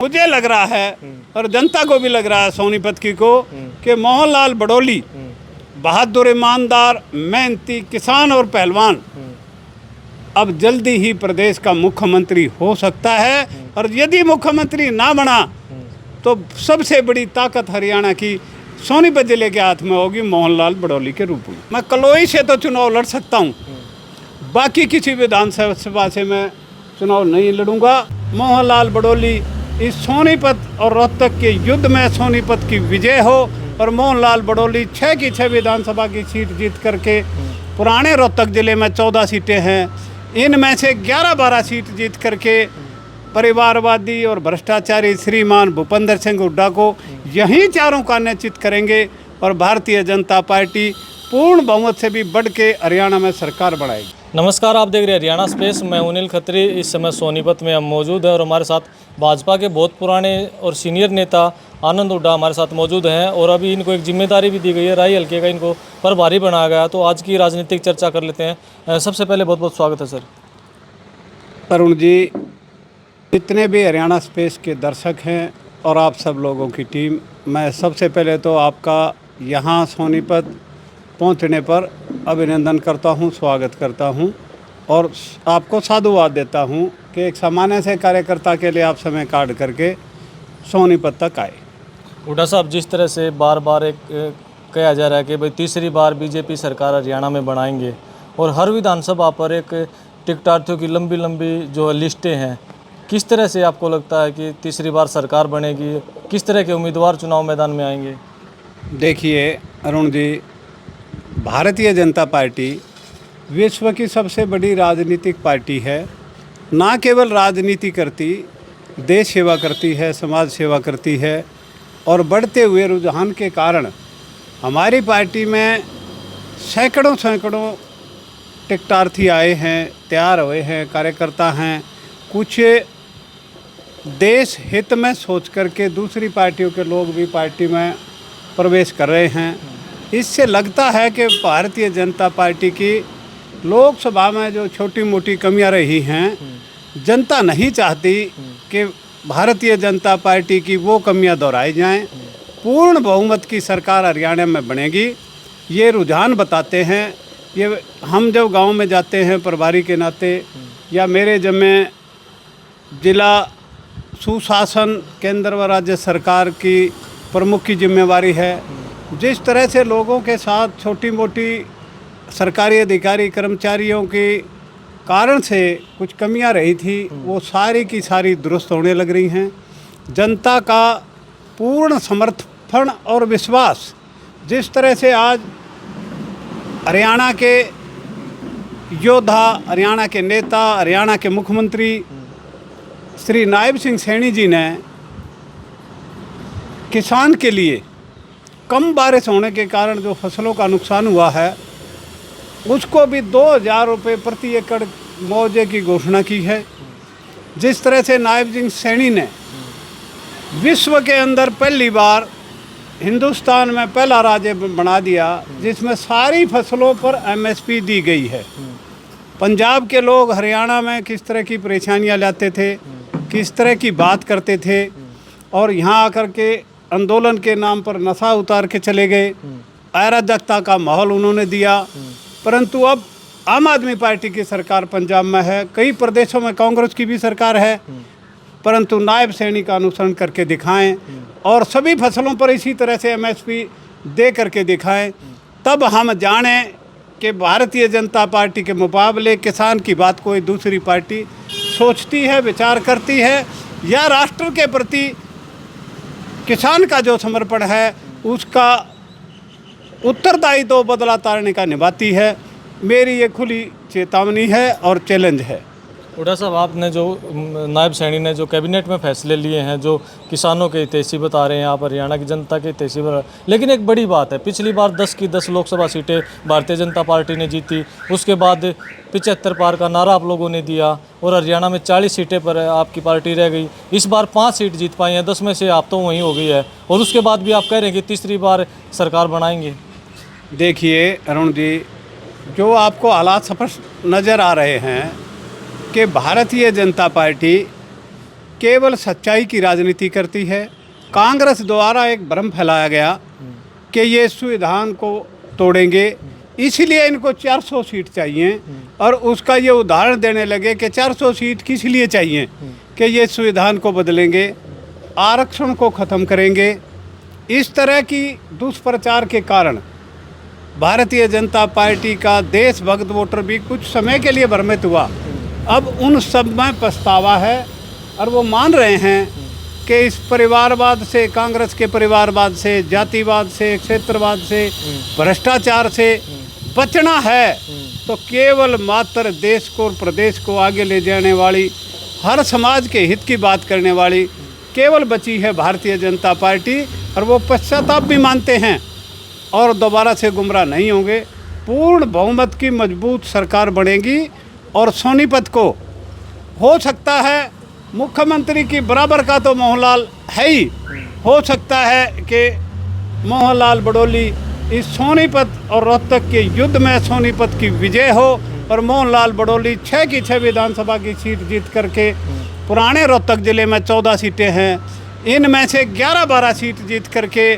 मुझे लग रहा है और जनता को भी लग रहा है सोनीपत की को कि मोहनलाल बड़ौली बहादुर, ईमानदार, मेहनती किसान और पहलवान अब जल्दी ही प्रदेश का मुख्यमंत्री हो सकता है। और यदि मुख्यमंत्री ना बना तो सबसे बड़ी ताकत हरियाणा की सोनीपत जिले के हाथ में होगी मोहनलाल बड़ौली के रूप में। मैं कलोई से तो चुनाव लड़ सकता हूँ, बाकी किसी विधानसभा से मैं चुनाव नहीं लड़ूंगा। मोहनलाल बड़ौली इस सोनीपत और रोहतक के युद्ध में सोनीपत की विजय हो और मोहनलाल बड़ौली 6 की 6 विधानसभा की सीट जीत करके, पुराने रोहतक जिले में 14 सीटें हैं, इनमें से 11-12 सीट जीत करके परिवारवादी और भ्रष्टाचारी श्रीमान भूपेंद्र सिंह हुड्डा को यहीं चारों का निश्चित करेंगे और भारतीय जनता पार्टी पूर्ण बहुमत से भी बढ़ के हरियाणा में सरकार बनाएगी। नमस्कार, आप देख रहे हैं हरियाणा स्पेस। मैं अनिल खत्री। इस समय सोनीपत में हम मौजूद हैं और हमारे साथ भाजपा के बहुत पुराने और सीनियर नेता आनंद हुड्डा हमारे साथ मौजूद हैं और अभी इनको एक जिम्मेदारी भी दी गई है, राई हल्के का इनको प्रभारी बनाया गया। तो आज की राजनीतिक चर्चा कर लेते हैं। सबसे पहले बहुत बहुत स्वागत है सर। अरुण जी, जितने भी हरियाणा स्पेस के दर्शक हैं और आप सब लोगों की टीम, मैं सबसे पहले तो आपका यहाँ सोनीपत पहुँचने पर अभिनंदन करता हूँ, स्वागत करता हूँ और आपको साधुवाद देता हूँ कि एक सामान्य से कार्यकर्ता के लिए आप समय काट करके सोनीपत तक आए। हुड्डा साहब, जिस तरह से बार बार एक कहा जा रहा है कि भाई तीसरी बार बीजेपी सरकार हरियाणा में बनाएंगे और हर विधानसभा पर एक टिकटार्थियों की लंबी लंबी जो लिस्टें हैं, किस तरह से आपको लगता है कि तीसरी बार सरकार बनेगी? किस तरह के उम्मीदवार चुनाव मैदान में आएंगे? देखिए अरुण जी, भारतीय जनता पार्टी विश्व की सबसे बड़ी राजनीतिक पार्टी है। ना केवल राजनीति करती, देश सेवा करती है, समाज सेवा करती है और बढ़ते हुए रुझान के कारण हमारी पार्टी में सैकड़ों टिकटार्थी आए हैं, तैयार हुए हैं, कार्यकर्ता हैं। कुछ देश हित में सोच करके दूसरी पार्टियों के लोग भी पार्टी में प्रवेश कर रहे हैं। इससे लगता है कि भारतीय जनता पार्टी की लोकसभा में जो छोटी मोटी कमियां रही हैं, जनता नहीं चाहती कि भारतीय जनता पार्टी की वो कमियां दोहराई जाएं। पूर्ण बहुमत की सरकार हरियाणा में बनेगी, ये रुझान बताते हैं। ये हम जब गांव में जाते हैं प्रभारी के नाते, या मेरे जब मैं जिला सुशासन केंद्र व राज्य सरकार की प्रमुख की जिम्मेवारी है, जिस तरह से लोगों के साथ छोटी मोटी सरकारी अधिकारी कर्मचारियों के कारण से कुछ कमियां रही थी, वो सारी की सारी दुरुस्त होने लग रही हैं। जनता का पूर्ण समर्थन और विश्वास, जिस तरह से आज हरियाणा के योद्धा, हरियाणा के नेता, हरियाणा के मुख्यमंत्री श्री नायब सिंह सैनी जी ने किसान के लिए कम बारिश होने के कारण जो फसलों का नुकसान हुआ है, उसको भी 2000 रुपये प्रति एकड़ मुआवजे की घोषणा की है। जिस तरह से नायब सिंह सैनी ने विश्व के अंदर पहली बार हिंदुस्तान में पहला राज्य बना दिया जिसमें सारी फसलों पर MSP दी गई है। पंजाब के लोग हरियाणा में किस तरह की परेशानियां लाते थे, किस तरह की बात करते थे और यहाँ आकर के आंदोलन के नाम पर नशा उतार के चले गए, अराजकता का माहौल उन्होंने दिया। परंतु अब आम आदमी पार्टी की सरकार पंजाब में है, कई प्रदेशों में कांग्रेस की भी सरकार है, परंतु नायब सैनी का अनुसरण करके दिखाएं और सभी फसलों पर इसी तरह से MSP दे करके दिखाएं, तब हम जानें कि भारतीय जनता पार्टी के मुकाबले किसान की बात कोई दूसरी पार्टी सोचती है, विचार करती है, या राष्ट्र के प्रति किसान का जो समर्पण है उसका उत्तरदायित्व तो बदला तारने का निभाती है। मेरी ये खुली चेतावनी है और चैलेंज है। हुड्डा साहब, आपने जो नायब सैनी ने जो कैबिनेट में फैसले लिए हैं, जो किसानों के हितैषी बता रहे हैं, आप हरियाणा की जनता के हितैषी बता रहे हैं, लेकिन एक बड़ी बात है, पिछली बार 10 की 10 लोकसभा सीटें भारतीय जनता पार्टी ने जीती, उसके बाद 75 पार का नारा आप लोगों ने दिया और हरियाणा में 40 सीटें पर आपकी पार्टी रह गई। इस बार 5 सीट जीत पाई हैं, 10 में से आप तो वहीं हो गई है और उसके बाद भी आप कह रहे हैं कि तीसरी बार सरकार बनाएंगे। देखिए अरुण जी, जो आपको हालात स्पष्ट नज़र आ रहे हैं कि भारतीय जनता पार्टी केवल सच्चाई की राजनीति करती है। कांग्रेस द्वारा एक भ्रम फैलाया गया कि ये संविधान को तोड़ेंगे, इसलिए इनको 400 सीट चाहिए, और उसका ये उदाहरण देने लगे कि 400 सीट किस लिए चाहिए, कि ये संविधान को बदलेंगे, आरक्षण को ख़त्म करेंगे। इस तरह की दुष्प्रचार के कारण भारतीय जनता पार्टी का देशभक्त वोटर भी कुछ समय के लिए भ्रमित हुआ। अब उन सब में पछतावा है और वो मान रहे हैं कि इस परिवारवाद से, कांग्रेस के परिवारवाद से, जातिवाद से, क्षेत्रवाद से, भ्रष्टाचार से बचना है तो केवल मात्र देश को और प्रदेश को आगे ले जाने वाली, हर समाज के हित की बात करने वाली केवल बची है भारतीय जनता पार्टी, और वो पश्चाताप भी मानते हैं और दोबारा से गुमराह नहीं होंगे। पूर्ण बहुमत की मजबूत सरकार बनेगी और सोनीपत को हो सकता है मुख्यमंत्री की बराबर का तो मोहनलाल है ही, हो सकता है कि मोहनलाल बड़ौली इस सोनीपत और रोहतक के युद्ध में सोनीपत की विजय हो और मोहनलाल बड़ौली 6 की 6 विधानसभा की सीट जीत करके, पुराने रोहतक ज़िले में 14 सीटें हैं, इनमें से 11-12 सीट जीत करके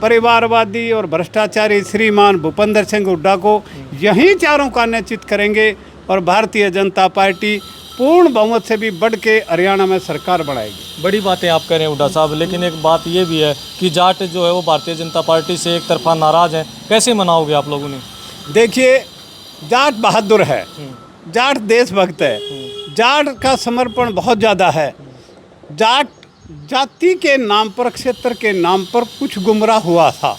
परिवारवादी और भ्रष्टाचारी श्रीमान भूपेंद्र सिंह हुड्डा को यहीं चारों का निश्चित करेंगे और भारतीय जनता पार्टी पूर्ण बहुमत से भी बढ़ के हरियाणा में सरकार बनाएगी। बड़ी बातें आप कह रहे हैं हुड्डा साहब, लेकिन एक बात ये भी है कि जाट जो है वो भारतीय जनता पार्टी से एक तरफा नाराज़ हैं, कैसे मनाओगे आप लोगों ने? देखिए, जाट बहादुर है, जाट देशभक्त है, जाट का समर्पण बहुत ज़्यादा है। जाट जाति के नाम पर, क्षेत्र के नाम पर कुछ गुमराह हुआ था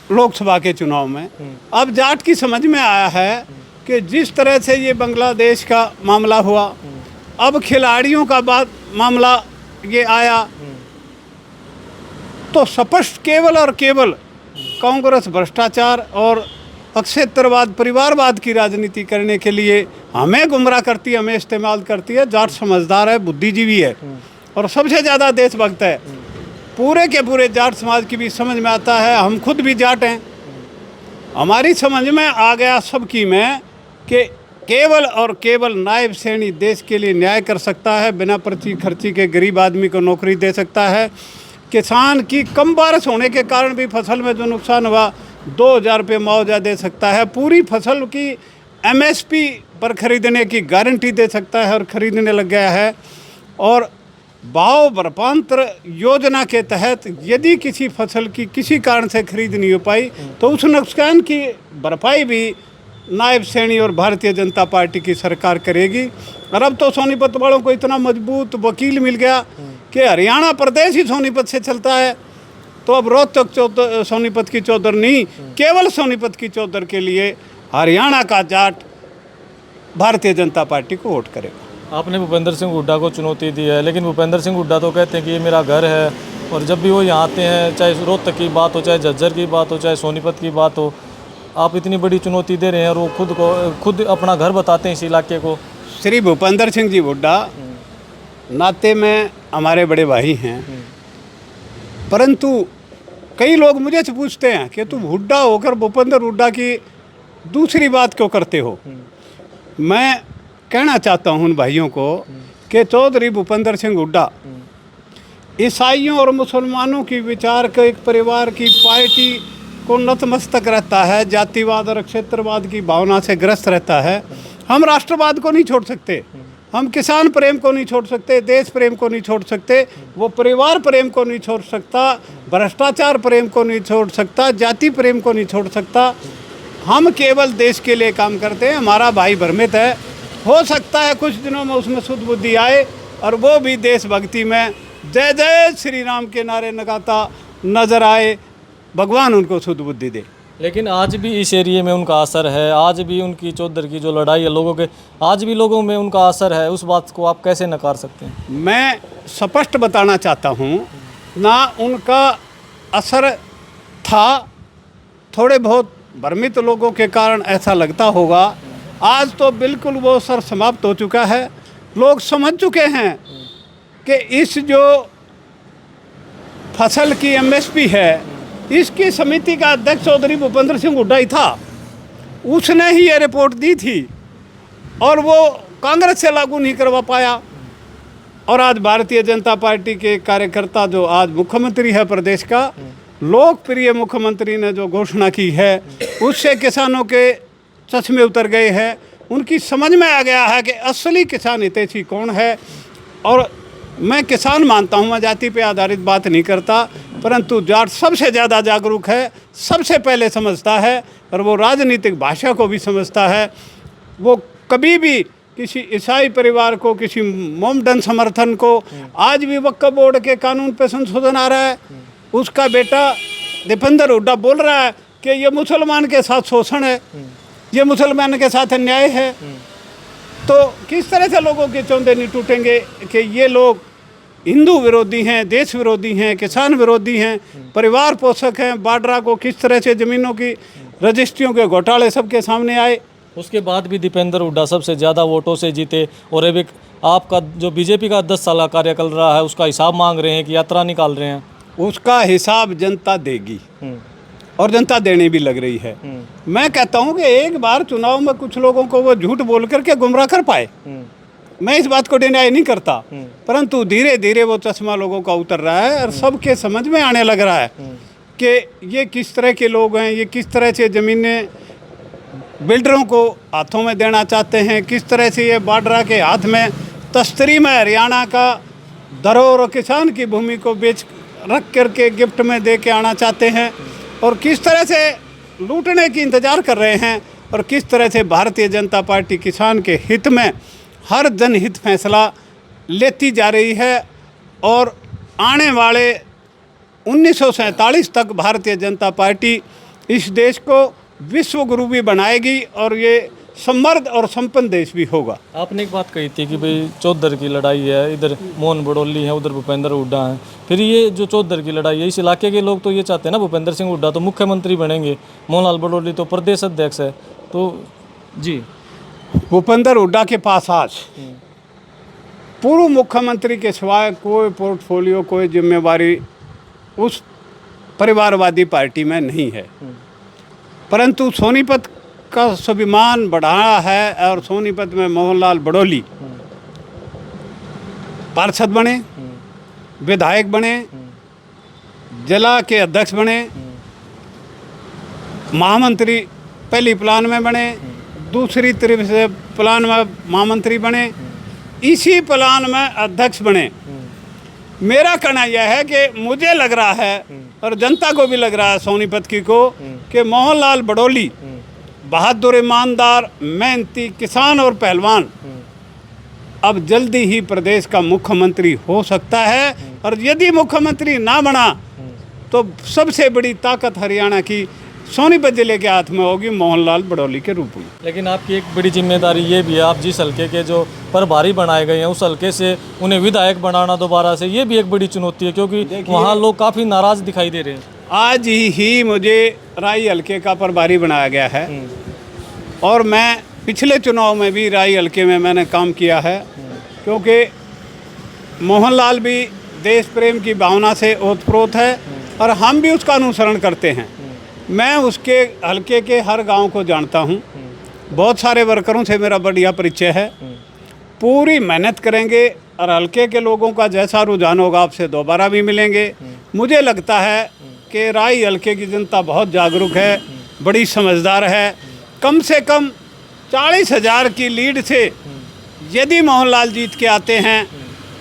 लोकसभा के चुनाव में। अब जाट की समझ में आया है कि जिस तरह से ये बांग्लादेश का मामला हुआ, अब खिलाड़ियों का मामला ये आया, तो स्पष्ट केवल और केवल कांग्रेस भ्रष्टाचार और क्षेत्रवाद, परिवारवाद की राजनीति करने के लिए हमें गुमराह करती है, हमें इस्तेमाल करती है। जाट समझदार है, बुद्धिजीवी है और सबसे ज़्यादा देशभक्त है। पूरे के पूरे जाट समाज की भी समझ में आता है, हम खुद भी जाट हैं, हमारी समझ में आ गया सबकी में कि केवल और केवल नायब सैनी देश के लिए न्याय कर सकता है, बिना पर्ची खर्ची के गरीब आदमी को नौकरी दे सकता है। किसान की कम बारिश होने के कारण भी फसल में जो नुकसान हुआ 2000 रुपये मुआवजा दे सकता है, पूरी फसल की MSP पर खरीदने की गारंटी दे सकता है और खरीदने लग गया है। और भाव भरपांतर योजना के तहत यदि किसी फसल की किसी कारण से खरीद नहीं हो पाई तो उस नुकसान की भरपाई भी नायब सैनी और भारतीय जनता पार्टी की सरकार करेगी। और अब तो सोनीपत वालों को इतना मजबूत वकील मिल गया कि हरियाणा प्रदेश ही सोनीपत से चलता है, तो अब रोहतक सोनीपत की चौधर नहीं, केवल सोनीपत की चौधर के लिए हरियाणा का जाट भारतीय जनता पार्टी को वोट करेगा। आपने भूपेंद्र सिंह हुड्डा को चुनौती दी है, लेकिन भूपेंद्र सिंह हुड्डा तो कहते हैं कि ये मेरा घर है, और जब भी वो यहाँ आते हैं, चाहे रोहतक की बात हो, चाहे झज्जर की बात हो, चाहे सोनीपत की बात हो, आप इतनी बड़ी चुनौती दे रहे हैं और वो खुद अपना घर बताते हैं इस इलाके को। श्री भूपेंद्र सिंह जी हुड्डा नाते में हमारे बड़े भाई हैं, परंतु कई लोग मुझे से पूछते हैं कि तुम हुड्डा होकर भूपेंद्र हुड्डा की दूसरी बात क्यों करते हो। मैं कहना चाहता हूं उन भाइयों को कि चौधरी भूपेंद्र सिंह हुड्डा ईसाइयों और मुसलमानों की विचार के एक परिवार की पार्टी को नतमस्तक रहता है, जातिवाद और क्षेत्रवाद की भावना से ग्रस्त रहता है। हम राष्ट्रवाद को नहीं छोड़ सकते, हम किसान प्रेम को नहीं छोड़ सकते, देश प्रेम को नहीं छोड़ सकते, वो परिवार प्रेम को नहीं छोड़ सकता, भ्रष्टाचार प्रेम को नहीं छोड़ सकता, जाति प्रेम को नहीं छोड़ सकता। हम केवल देश के लिए काम करते हैं। हमारा भाई भ्रमित है, हो सकता है कुछ दिनों में उसमें शुद्ध बुद्धि आए और वो भी देशभक्ति में जय जय श्री राम के नारे लगाता नजर आए, भगवान उनको शुद्ध बुद्धि दे। लेकिन आज भी इस एरिए में उनका असर है, आज भी उनकी चौधर की जो लड़ाई है लोगों के, आज भी लोगों में उनका असर है, उस बात को आप कैसे नकार सकते हैं? मैं स्पष्ट बताना चाहता हूँ, ना उनका असर था, थोड़े बहुत भ्रमित लोगों के कारण ऐसा लगता होगा। आज तो बिल्कुल वो असर समाप्त हो चुका है। लोग समझ चुके हैं कि इस जो फसल की MSP है, इसकी समिति का अध्यक्ष चौधरी भूपेंद्र सिंह हुड्डा ही था, उसने ही ये रिपोर्ट दी थी और वो कांग्रेस से लागू नहीं करवा पाया। और आज भारतीय जनता पार्टी के कार्यकर्ता जो आज मुख्यमंत्री है प्रदेश का, लोकप्रिय मुख्यमंत्री ने जो घोषणा की है उससे किसानों के चश्मे उतर गए हैं। उनकी समझ में आ गया है कि असली किसान हितैषी कौन है। और मैं किसान मानता हूँ, मैं जाति पे आधारित बात नहीं करता, परंतु जाट सबसे ज़्यादा जागरूक है, सबसे पहले समझता है और वो राजनीतिक भाषा को भी समझता है। वो कभी भी किसी ईसाई परिवार को, किसी मोमडन समर्थन को, आज भी वक्फ बोर्ड के कानून पे संशोधन आ रहा है, उसका बेटा दीपेंद्र हुड्डा बोल रहा है कि ये मुसलमान के साथ शोषण है, ये मुसलमान के साथ अन्याय है। तो किस तरह से लोगों के चौंधे नहीं टूटेंगे कि ये लोग हिंदू विरोधी हैं, देश विरोधी हैं, किसान विरोधी हैं, परिवार पोषक हैं। बाड्रा को किस तरह से ज़मीनों की रजिस्ट्रियों के घोटाले सबके सामने आए। उसके बाद भी दीपेंद्र हुड्डा सबसे ज़्यादा वोटों से जीते और अभी आपका जो बीजेपी का 10 साल कार्यकाल रहा है उसका हिसाब मांग रहे हैं कि यात्रा निकाल रहे हैं। उसका हिसाब जनता देगी और जनता देने भी लग रही है। मैं कहता हूं कि एक बार चुनाव में कुछ लोगों को वो झूठ बोल करके गुमराह कर पाए, मैं इस बात को डिनाई नहीं करता, परंतु धीरे धीरे वो चश्मा लोगों का उतर रहा है और सबके समझ में आने लग रहा है कि ये किस तरह के लोग हैं, ये किस तरह से ज़मीनें बिल्डरों को हाथों में देना चाहते हैं, किस तरह से ये बाड्रा के हाथ में तस्तरी में हरियाणा का धरोहर और किसान की भूमि को बेच रख करके गिफ्ट में दे के आना चाहते हैं, और किस तरह से लूटने की इंतज़ार कर रहे हैं, और किस तरह से भारतीय जनता पार्टी किसान के हित में हर जनहित फैसला लेती जा रही है। और आने वाले 1947 तक भारतीय जनता पार्टी इस देश को विश्व गुरु भी बनाएगी और ये समृद्ध और संपन्न देश भी होगा। आपने एक बात कही थी कि भाई चौधर की लड़ाई है, इधर मोहन बड़ोली है, उधर भूपेंद्र हुड्डा है। फिर ये जो चौधर की लड़ाई है, इस इलाके के लोग तो ये चाहते हैं ना भूपेंद्र सिंह हुड्डा तो मुख्यमंत्री बनेंगे, मोहनलाल बड़ोली तो प्रदेश अध्यक्ष है। तो जी भूपेंद्र हुड्डा के पास आज पूर्व मुख्यमंत्री के सिवाय कोई पोर्टफोलियो, कोई जिम्मेवारी उस परिवारवादी पार्टी में नहीं है, परंतु सोनीपत का स्वाभिमान बढ़ाया है और सोनीपत में मोहनलाल बड़ोली पार्षद बने, विधायक बने, जिला के अध्यक्ष बने, महामंत्री पहली प्लान में बने, दूसरी तरफ से प्लान में महामंत्री बने, इसी प्लान में अध्यक्ष बने। मेरा कहना यह है कि मुझे लग रहा है और जनता को भी लग रहा है सोनीपत की को कि मोहनलाल बड़ोली बहादुर, ईमानदार, मेहनती किसान और पहलवान अब जल्दी ही प्रदेश का मुख्यमंत्री हो सकता है। और यदि मुख्यमंत्री ना बना तो सबसे बड़ी ताकत हरियाणा की सोनीपत जिले के हाथ में होगी मोहनलाल बड़ोली के रूप में। लेकिन आपकी एक बड़ी जिम्मेदारी ये भी है, आप जिस हल्के के जो प्रभारी बनाए गए हैं उस हल्के से उन्हें विधायक बनाना दोबारा से, ये भी एक बड़ी चुनौती है क्योंकि वहाँ लोग काफ़ी नाराज़ दिखाई दे रहे हैं। आज ही मुझे राई हल्के का प्रभारी बनाया गया है और मैं पिछले चुनाव में भी राई हल्के में मैंने काम किया है, क्योंकि मोहनलाल भी देश प्रेम की भावना से ओतप्रोत है और हम भी उसका अनुसरण करते हैं। मैं उसके हल्के के हर गांव को जानता हूं, बहुत सारे वर्करों से मेरा बढ़िया परिचय है। पूरी मेहनत करेंगे और हल्के के लोगों का जैसा रुझान होगा आपसे दोबारा भी मिलेंगे। मुझे लगता है कि राई हल्के की जनता बहुत जागरूक है, बड़ी समझदार है। कम से कम 40,000 की लीड से यदि मोहनलाल जीत के आते हैं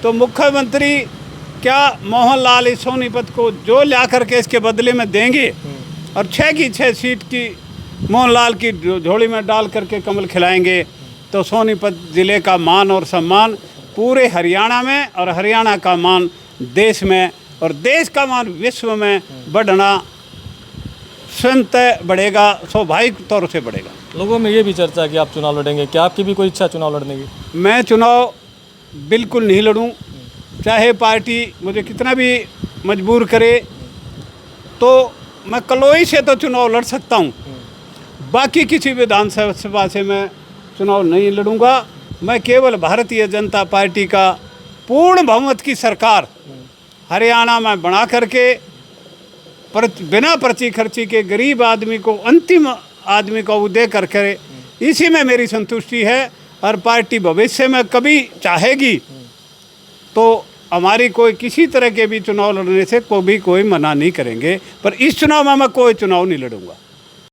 तो मुख्यमंत्री क्या मोहनलाल इस सोनीपत को जो ला करके इसके बदले में देंगे और 6 की 6 सीट की मोहनलाल की झोली में डाल करके कमल खिलाएंगे तो सोनीपत ज़िले का मान और सम्मान पूरे हरियाणा में और हरियाणा का मान देश में और देश का मान विश्व में बढ़ना स्वयं बढ़ेगा, स्वाभाविक तौर से बढ़ेगा। लोगों में ये भी चर्चा कि आप चुनाव लड़ेंगे, क्या आपकी भी कोई इच्छा चुनाव लड़ने की? मैं चुनाव बिल्कुल नहीं लड़ूं, चाहे पार्टी मुझे कितना भी मजबूर करे। तो मैं कलोई से तो चुनाव लड़ सकता हूं, बाकी किसी विधानसभा से मैं चुनाव नहीं लड़ूंगा। मैं केवल भारतीय जनता पार्टी का पूर्ण बहुमत की सरकार हरियाणा में बना करके बिना पर्ची खर्ची के गरीब आदमी को, अंतिम आदमी को दे करके, इसी में मेरी संतुष्टि है। और पार्टी भविष्य में कभी चाहेगी तो हमारी कोई किसी तरह के भी चुनाव लड़ने से कोई मना नहीं करेंगे, पर इस चुनाव में मैं कोई चुनाव नहीं लड़ूंगा।